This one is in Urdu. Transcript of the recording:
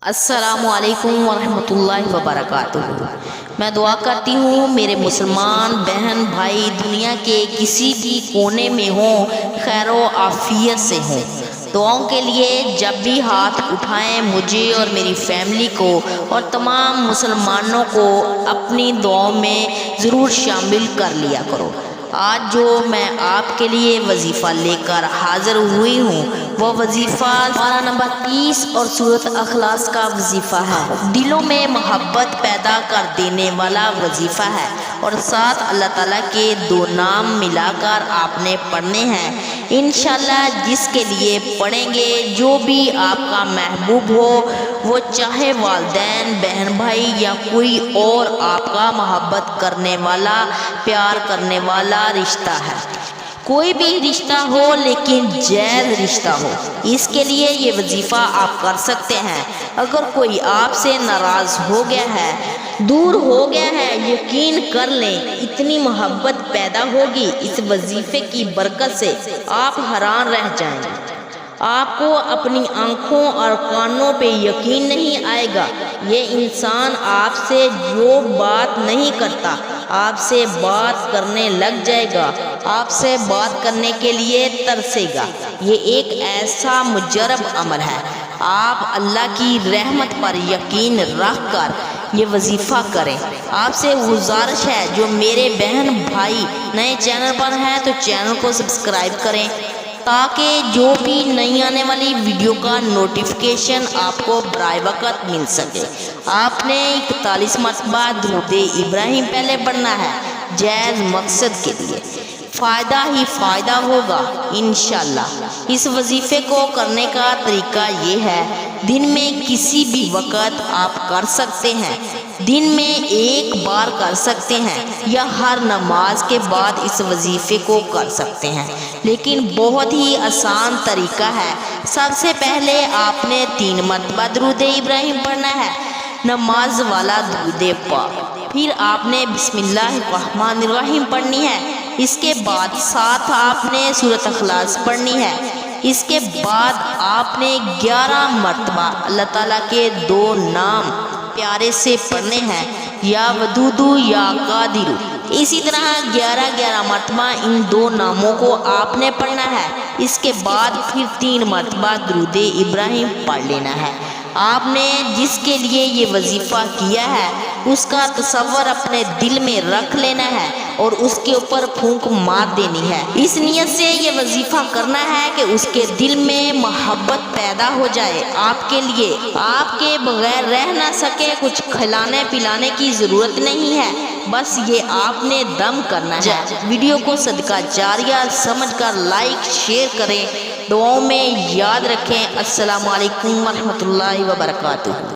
السلام علیکم ورحمۃ اللہ وبرکاتہ۔ میں دعا کرتی ہوں میرے مسلمان بہن بھائی دنیا کے کسی بھی کونے میں ہوں، خیر و عافیت سے ہوں۔ دعاؤں کے لیے جب بھی ہاتھ اٹھائیں مجھے اور میری فیملی کو اور تمام مسلمانوں کو اپنی دعاؤں میں ضرور شامل کر لیا کرو۔ آج جو میں آپ کے لیے وظیفہ لے کر حاضر ہوئی ہوں وہ وظیفہ پارہ نمبر 30 اور سورۃ اخلاص کا وظیفہ ہے۔ دلوں میں محبت پیدا کر دینے والا وظیفہ ہے اور ساتھ اللہ تعالیٰ کے 2 نام ملا کر آپ نے پڑھنے ہیں۔ انشاءاللہ جس کے لیے پڑھیں گے جو بھی آپ کا محبوب ہو، وہ چاہے والدین، بہن بھائی یا کوئی اور آپ کا محبت کرنے والا، پیار کرنے والا رشتہ ہے، کوئی بھی رشتہ ہو لیکن جائز رشتہ ہو، اس کے لیے یہ وظیفہ آپ کر سکتے ہیں۔ اگر کوئی آپ سے ناراض ہو گیا ہے، دور ہو گیا ہے، یقین کر لیں اتنی محبت پیدا ہوگی اس وظیفے کی برکت سے آپ حیران رہ جائیں گے۔ آپ کو اپنی آنکھوں اور کانوں پہ یقین نہیں آئے گا۔ یہ انسان آپ سے جو بات نہیں کرتا آپ سے بات کرنے لگ جائے گا، آپ سے بات کرنے کے لیے ترسے گا۔ یہ ایک ایسا مجرب عمل ہے۔ آپ اللہ کی رحمت پر یقین رکھ کر یہ وظیفہ کریں۔ آپ سے گزارش ہے جو میرے بہن بھائی نئے چینل پر ہیں تو چینل کو سبسکرائب کریں تاکہ جو بھی نئی آنے والی ویڈیو کا نوٹیفیکیشن آپ کو برائے وقت مل سکے۔ آپ نے 41 مرتبہ درود ابراہیم پہلے پڑھنا ہے، جائز مقصد کے لیے، فائدہ ہی فائدہ ہوگا انشاءاللہ۔ اس وظیفے کو کرنے کا طریقہ یہ ہے، دن میں کسی بھی وقت آپ کر سکتے ہیں، دن میں 1 بار کر سکتے ہیں یا ہر نماز کے بعد اس وظیفے کو کر سکتے ہیں، لیکن بہت ہی آسان طریقہ ہے۔ سب سے پہلے آپ نے 3 مرتبہ درود ابراہیم پڑھنا ہے، نماز والا درود پاک، پھر آپ نے بسم اللہ الرحمن الرحیم پڑھنی ہے، اس کے بعد ساتھ آپ نے سورۃ اخلاص پڑھنی ہے، اس کے بعد آپ نے 11 مرتبہ اللہ تعالیٰ کے 2 نام پیارے سے پڑھنے ہیں، یا ودودو یا قادر۔ اسی طرح 11 مرتبہ ان 2 ناموں کو آپ نے پڑھنا ہے، اس کے بعد پھر 3 مرتبہ درود ابراہیم پڑھ لینا ہے۔ آپ نے جس کے لیے یہ وظیفہ کیا ہے اس کا تصور اپنے دل میں رکھ لینا ہے اور اس کے اوپر پھونک مار دینی ہے۔ اس نیت سے یہ وظیفہ کرنا ہے کہ اس کے دل میں محبت پیدا ہو جائے آپ کے لیے، آپ کے بغیر رہ نہ سکے، کچھ کھلانے پلانے کی ضرورت نہیں ہے، بس یہ آپ نے دم کرنا ہے۔ ویڈیو کو صدقہ جاریہ سمجھ کر لائک شیئر کریں، دعاؤں میں یاد رکھیں۔ السلام علیکم ورحمۃ اللہ وبرکاتہ۔